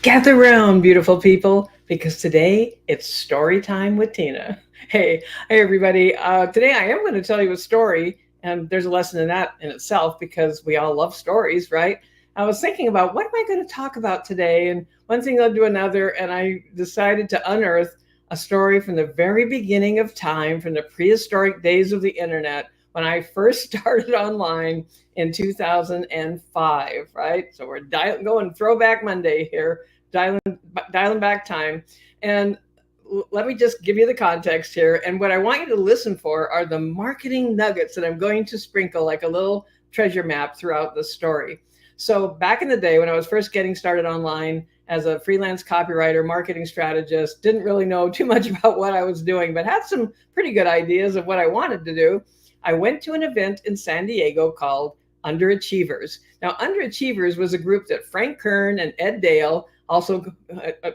Gather round, beautiful people, because today it's story time with Tina. Hey, everybody. Today I am going to tell you a story, and there's a lesson in that in itself because we all love stories, right? I was thinking about what am I going to talk about today, and one thing led to another, and I decided to unearth a story from the very beginning of time, from the prehistoric days of the internet, when I first started online in 2005, right? So we're going throwback Monday here, dialing dialing back time. And let me just give you the context here. And what I want you to listen for are the marketing nuggets that I'm going to sprinkle like a little treasure map throughout the story. So back in the day when I was first getting started online as a freelance copywriter, marketing strategist, didn't really know too much about what I was doing, but had some pretty good ideas of what I wanted to do. I went to an event in San Diego called Underachievers. Now, Underachievers was a group that Frank Kern and Ed Dale, also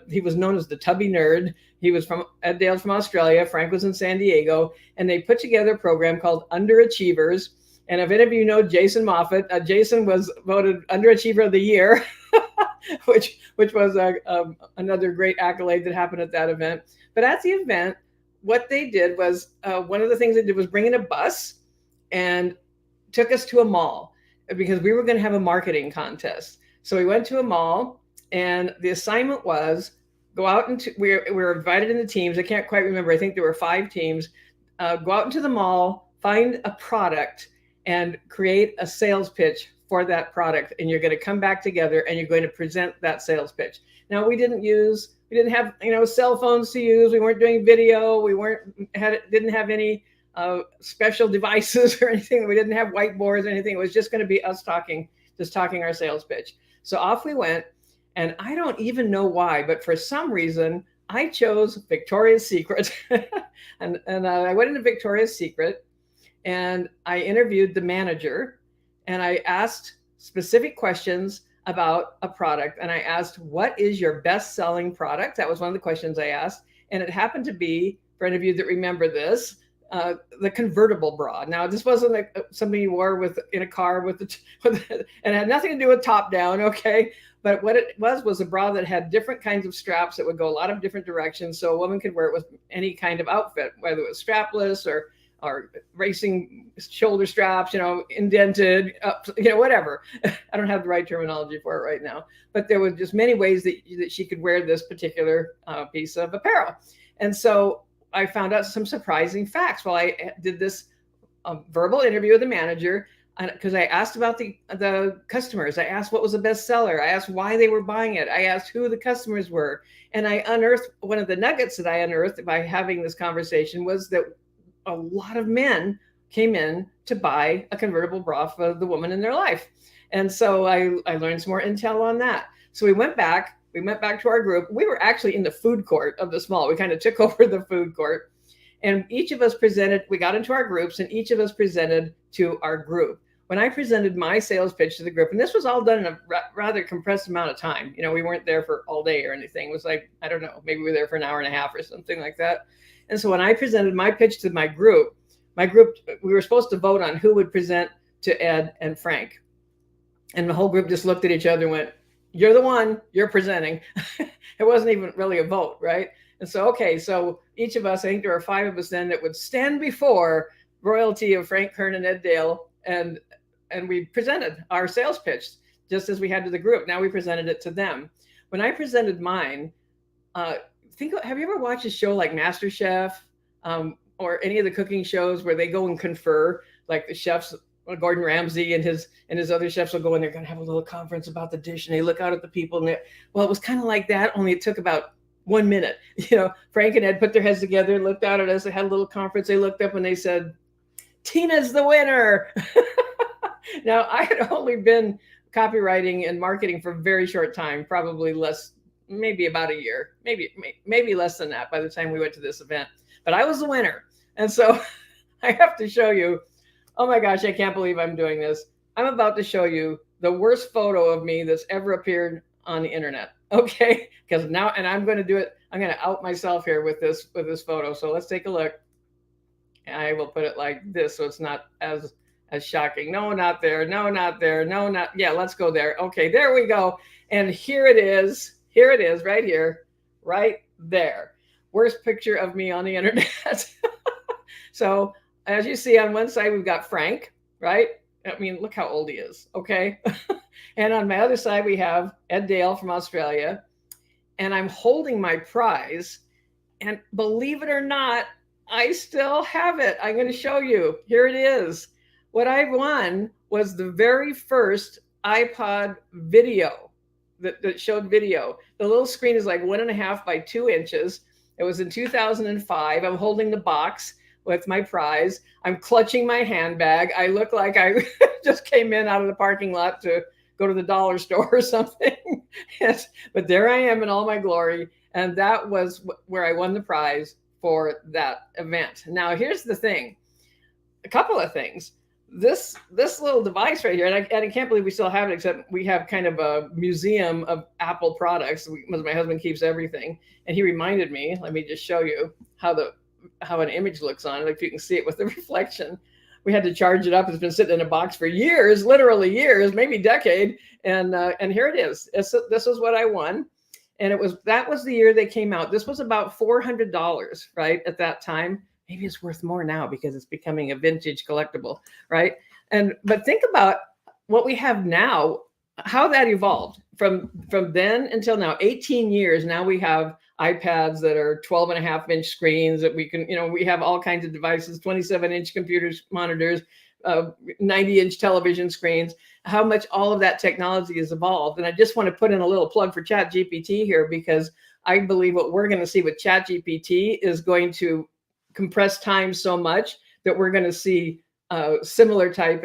he was known as the Tubby Nerd. He was from Ed Dale's from Australia. Frank was in San Diego, and they put together a program called Underachievers. And if any of you know Jason Moffat, Jason was voted Underachiever of the Year, which was another great accolade that happened at that event. But at the event, what they did was one of the things they did was bring in a bus and took us to a mall because we were going to have a marketing contest. So we went to a mall, and the assignment was go out into we were invited into teams. I can't quite remember. I think there were 5 teams. Go out into the mall, find a product, and create a sales pitch for that product. And you're going to come back together and you're going to present that sales pitch. Now we didn't have cell phones to use. We weren't doing video. Didn't have any special devices or anything. We didn't have whiteboards or anything. It was just going to be us just talking our sales pitch. So off we went. And I don't even know why, but for some reason, I chose Victoria's Secret. and I went into Victoria's Secret and I interviewed the manager and I asked specific questions about a product. And I asked, what is your best selling product? That was one of the questions I asked. And it happened to be, for any of you that remember this, the convertible bra. Now, this wasn't something you wore in a car and it had nothing to do with top down, okay? But what it was a bra that had different kinds of straps that would go a lot of different directions, so a woman could wear it with any kind of outfit, whether it was strapless or racing shoulder straps, indented, whatever. I don't have the right terminology for it right now, but there were just many ways that she could wear this particular piece of apparel. And so I found out some surprising facts while I did this verbal interview with the manager, because I asked about the customers. I asked what was the best seller. I asked why they were buying it. I asked who the customers were. And I unearthed one of the nuggets that I unearthed by having this conversation was that a lot of men came in to buy a convertible bra for the woman in their life. And so I learned some more intel on that. So we went back to our group. We were actually in the food court of this mall. We kind of took over the food court. And each of us we got into our groups, and each of us presented to our group. When I presented my sales pitch to the group, and this was all done in a rather compressed amount of time, we weren't there for all day or anything. It was like, I don't know, maybe we were there for an hour and a half or something like that. And so when I presented my pitch to my group, we were supposed to vote on who would present to Ed and Frank. And the whole group just looked at each other and went, you're the one, you're presenting. It wasn't even really a vote, right? And so, okay, so each of us, I think there were 5 of us then that would stand before royalty of Frank Kern and Ed Dale, and we presented our sales pitch just as we had to the group. Now we presented it to them. When I presented mine, have you ever watched a show like MasterChef or any of the cooking shows where they go and confer, like the chefs, Gordon Ramsay and his other chefs will go in, they're going to have a little conference about the dish, and they look out at the people, and well, it was kind of like that, only it took about 1 minute. Frank and Ed put their heads together, looked out at us, they had a little conference, they looked up and they said, Tina's the winner. Now, I had only been copywriting and marketing for a very short time, probably less, maybe about a year, maybe less than that by the time we went to this event. But I was the winner. And so I have to show you, oh my gosh, I can't believe I'm doing this. I'm about to show you the worst photo of me that's ever appeared on the internet. Okay? Because now, and I'm going to do it, I'm going to out myself here with this photo. So let's take a look. I will put it like this so it's not as shocking. No, not there. No, not there. No, not. Yeah, let's go there. Okay, there we go. And here it is. Here it is, right here, right there. Worst picture of me on the internet. So as you see on one side, we've got Frank, right? I mean, look how old he is, okay? And on my other side, we have Ed Dale from Australia. And I'm holding my prize. And believe it or not, I still have it. I'm going to show you. Here it is. What I won was the very first iPod video that showed video. The little screen is like 1.5 by 2 inches. It was in 2005. I'm holding the box with my prize. I'm clutching my handbag. I look like I just came in out of the parking lot to go to the dollar store or something. Yes, but there I am in all my glory. And that was where I won the prize for that event. Now, here's the thing, a couple of things. This little device right here, and I can't believe we still have it, except we have kind of a museum of Apple products. My husband keeps everything. And he reminded me, let me just show you how an image looks on it, if you can see it with the reflection. We had to charge it up. It's been sitting in a box for years, literally years, maybe a decade. And here it is. This is what I won. And that was the year they came out. This was about $400, right? At that time. Maybe it's worth more now because it's becoming a vintage collectible, right? But think about what we have now, how that evolved from then until now, 18 years. Now we have iPads that are 12.5-inch screens that we can, we have all kinds of devices, 27-inch computers, monitors, 90-inch television screens, how much all of that technology has evolved. And I just want to put in a little plug for ChatGPT here, because I believe what we're going to see with ChatGPT is going to compress time so much that we're going to see similar type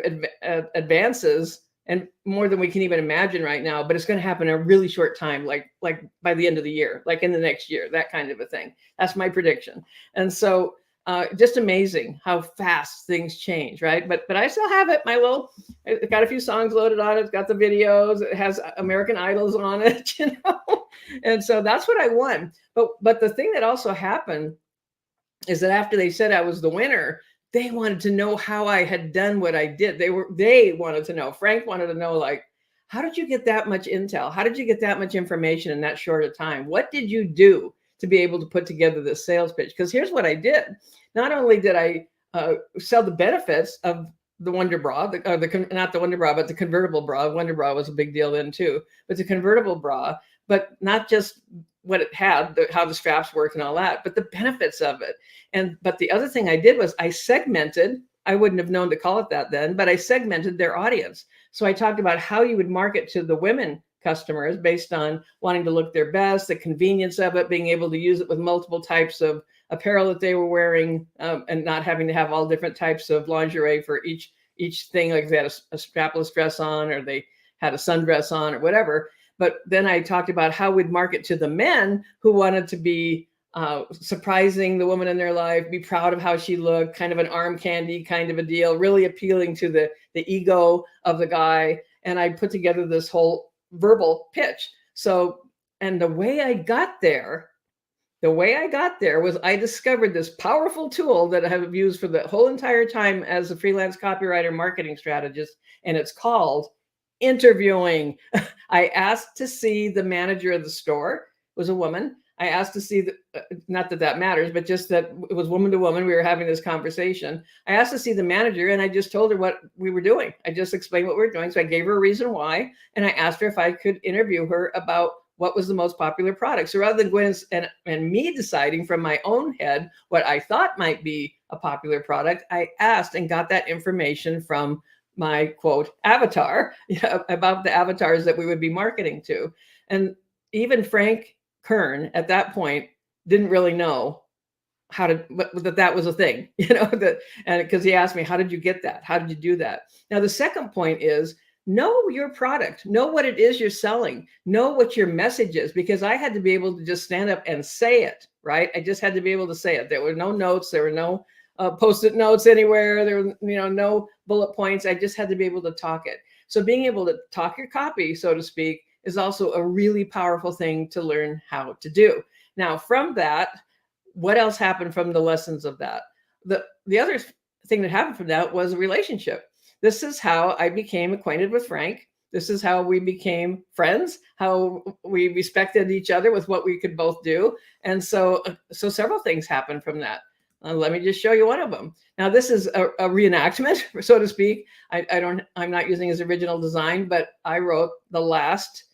advances, and more than we can even imagine right now. But it's going to happen in a really short time, like by the end of the year, like in the next year, that kind of a thing. That's my prediction. And so just amazing how fast things change, right? But I still have it. It's got a few songs loaded on it. It's got the videos. It has American Idols on it, And so that's what I won. But the thing that also happened is that after they said I was the winner, they wanted to know how I had done what I did. They wanted to know. Frank wanted to know, like, how did you get that much intel? How did you get that much information in that short a time? What did you do to be able to put together this sales pitch? Because here's what I did. Not only did I sell the benefits of the Wonder Bra, not the Wonder Bra, but the convertible bra. Wonder Bra was a big deal then too. But the convertible bra, but not just what it had, how the straps work and all that, but the benefits of it. But the other thing I did was I segmented. I wouldn't have known to call it that then, but I segmented their audience. So I talked about how you would market to the women customers based on wanting to look their best, the convenience of it, being able to use it with multiple types of apparel that they were wearing, and not having to have all different types of lingerie for each thing, like if they had a strapless dress on, or they had a sundress on, or whatever. But then I talked about how we'd market to the men who wanted to be surprising the woman in their life, be proud of how she looked, kind of an arm candy kind of a deal, really appealing to the ego of the guy. And I put together this whole verbal pitch. So, and the way I got there was I discovered this powerful tool that I have used for the whole entire time as a freelance copywriter marketing strategist, and it's called interviewing. I asked to see the manager of the store. It was a woman. I asked to see not that matters, but just that it was woman to woman. We were having this conversation. I asked to see the manager, and I just told her what we were doing. I just explained what we were doing. So I gave her a reason why, and I asked her if I could interview her about what was the most popular product. So rather than going and me deciding from my own head what I thought might be a popular product, I asked and got that information from my quote avatar, about the avatars that we would be marketing to. And even Frank Kern at that point didn't really know that was a thing, and because he asked me, how did you get that? How did you do that? Now, the second point is, know your product, know what it is you're selling, know what your message is, because I had to be able to just stand up and say it, right? I just had to be able to say it. There were no notes, there were no post-it notes anywhere. There were, no bullet points. I just had to be able to talk it. So being able to talk your copy, so to speak, is also a really powerful thing to learn how to do. Now, from that, what else happened from the lessons of that? The other thing that happened from that was a relationship. This is how I became acquainted with Frank. This is how we became friends, how we respected each other with what we could both do. And so several things happened from that. Let me just show you one of them. Now, this is a reenactment, so to speak. I'm not using his original design, but I wrote the last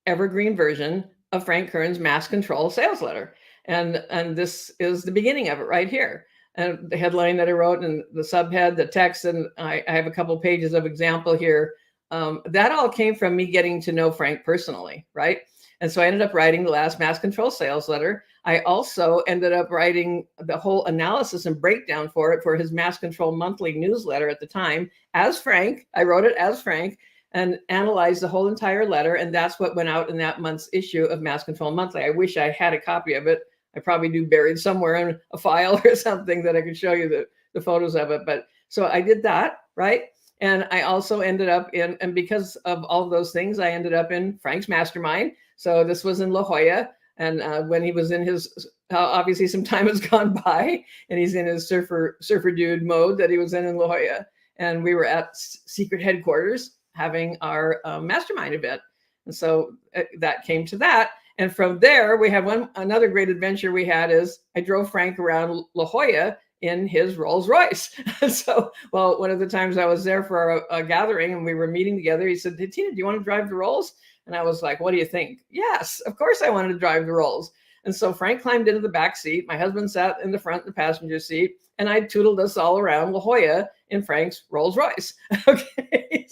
evergreen version of Frank Kern's mass control sales letter. And this is the beginning of it right here. And the headline that I wrote and the subhead, the text, and I have a couple pages of example here. That all came from me getting to know Frank personally, right? And so I ended up writing the last mass control sales letter. I also ended up writing the whole analysis and breakdown for it for his mass control monthly newsletter at the time as Frank. I wrote it as Frank and analyzed the whole entire letter. And that's what went out in that month's issue of Mass Control Monthly. I wish I had a copy of it. I probably do buried somewhere in a file or something that I could show you the photos of it. But so I did that, right? And I also ended up in, and because of all of those things, I ended up in Frank's mastermind. So this was in La Jolla. And when he was in his, obviously some time has gone by and he's in his surfer dude mode that he was in La Jolla. And we were at secret headquarters having our mastermind event. And so that came to that. And from there, we have another great adventure we had is I drove Frank around La Jolla in his Rolls Royce. So, well, one of the times I was there for a gathering and we were meeting together, he said, hey, Tina, do you want to drive the Rolls? And I was like, what do you think? Yes, of course I wanted to drive the Rolls. And so Frank climbed into the back seat. My husband sat in the front, the passenger seat, and I tootled us all around La Jolla in Frank's Rolls Royce. Okay,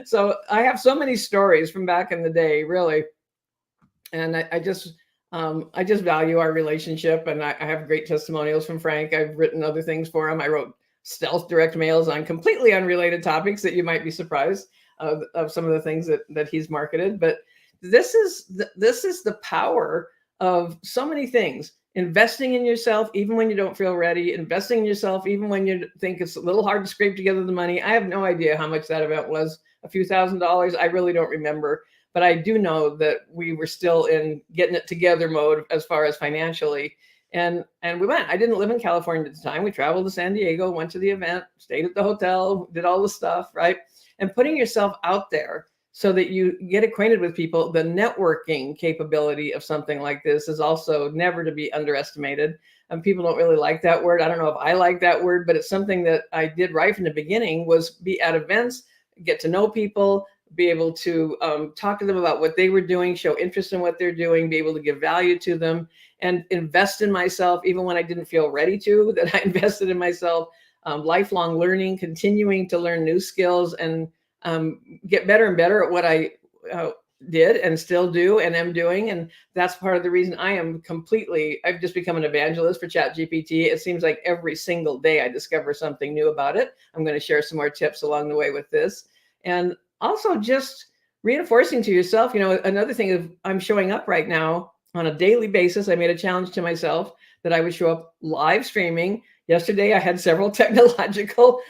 so I have so many stories from back in the day, really. And I just value our relationship, and I have great testimonials from Frank. I've written other things for him. I wrote stealth direct mails on completely unrelated topics that you might be surprised of some of the things that he's marketed. But this is the power of so many things. Investing in yourself, even when you don't feel ready, investing in yourself, even when you think it's a little hard to scrape together the money. I have no idea how much that event was, a few $1,000s. I really don't remember. But I do know that we were still in getting it together mode as far as financially. And we went. I didn't live in California at the time. We traveled to San Diego, went to the event, stayed at the hotel, did all the stuff, right? And putting yourself out there so that you get acquainted with people. The networking capability of something like this is also never to be underestimated. And people don't really like that word. I don't know if I like that word, but it's something that I did right from the beginning was be at events, get to know people, be able to talk to them about what they were doing, show interest in what they're doing, be able to give value to them, and invest in myself, even when I didn't feel ready to, that I invested in myself. Lifelong learning, continuing to learn new skills and get better and better at what I did and still do and am doing. And that's part of the reason I've just become an evangelist for ChatGPT. It seems like every single day I discover something new about it. I'm going to share some more tips along the way with this. And also just reinforcing to yourself, another thing is I'm showing up right now on a daily basis. I made a challenge to myself that I would show up live streaming. Yesterday, I had several technological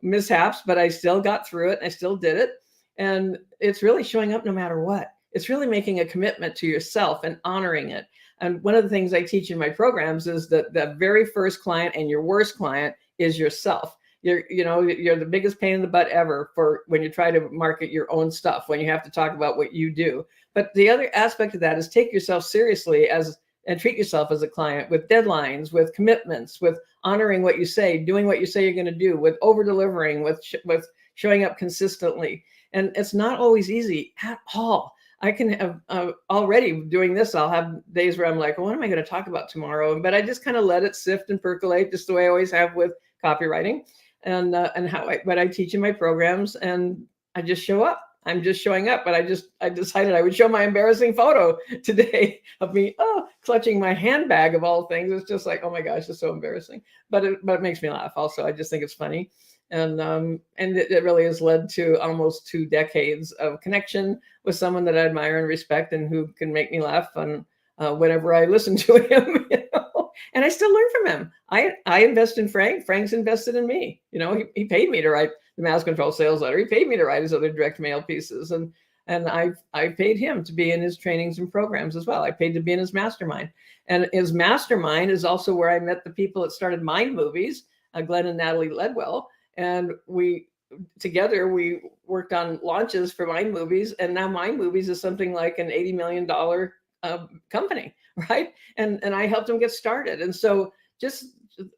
mishaps, but I still got through it. I still did it. And it's really showing up no matter what. It's really making a commitment to yourself and honoring it. And one of the things I teach in my programs is that the very first client and your worst client is yourself. You're the biggest pain in the butt ever for when you try to market your own stuff, when you have to talk about what you do. But the other aspect of that is take yourself seriously and treat yourself as a client with deadlines, with commitments, with honoring what you say, doing what you say you're going to do, with over delivering, with showing up consistently. And it's not always easy at all. I can have already doing this. I'll have days where I'm like, well, what am I going to talk about tomorrow? But I just kind of let it sift and percolate, just the way I always have with copywriting. And what I teach in my programs, and I just show up. I'm just showing up. But I decided I would show my embarrassing photo today of me clutching my handbag of all things. It's just like, oh my gosh, it's so embarrassing. But it makes me laugh. Also, I just think it's funny, and it really has led to almost 2 decades of connection with someone that I admire and respect, and who can make me laugh and whenever I listen to him. And I still learn from him. I invest in Frank. Frank's invested in me. He paid me to write the Mass Control Sales Letter. He paid me to write his other direct mail pieces. And I paid him to be in his trainings and programs as well. I paid to be in his mastermind. And his mastermind is also where I met the people that started Mind Movies, Glenn and Natalie Ledwell. And we together we worked on launches for Mind Movies, and now Mind Movies is something like an $80 million company, right? And I helped them get started. And so just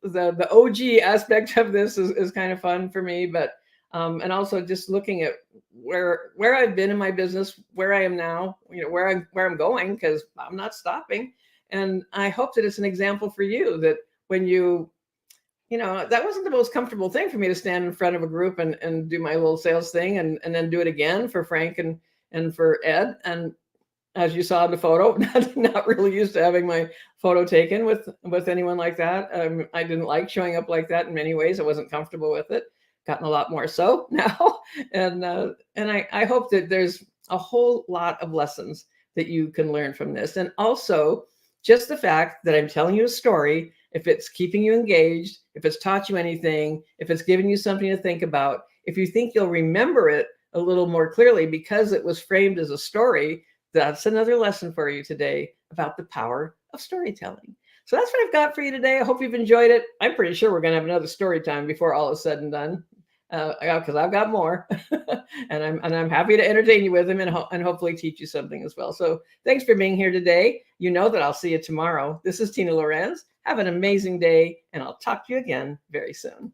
the OG aspect of this is kind of fun for me, but and also just looking at where I've been in my business, where I am now, where I'm going, because I'm not stopping. And I hope that it's an example for you that when that wasn't the most comfortable thing for me to stand in front of a group and do my little sales thing and then do it again for Frank and for Ed. And as you saw in the photo, not really used to having my photo taken with anyone like that. I didn't like showing up like that in many ways. I wasn't comfortable with it. Gotten a lot more so now, and I hope that there's a whole lot of lessons that you can learn from this, and also just the fact that I'm telling you a story. If it's keeping you engaged, if it's taught you anything, if it's giving you something to think about, if you think you'll remember it a little more clearly because it was framed as a story, that's another lesson for you today about the power of storytelling. So that's what I've got for you today. I hope you've enjoyed it. I'm pretty sure we're going to have another story time before all is said and done, because I've got more, and I'm happy to entertain you with them and hopefully teach you something as well. So thanks for being here today. You know that I'll see you tomorrow. This is Tina Lorenz. Have an amazing day, and I'll talk to you again very soon.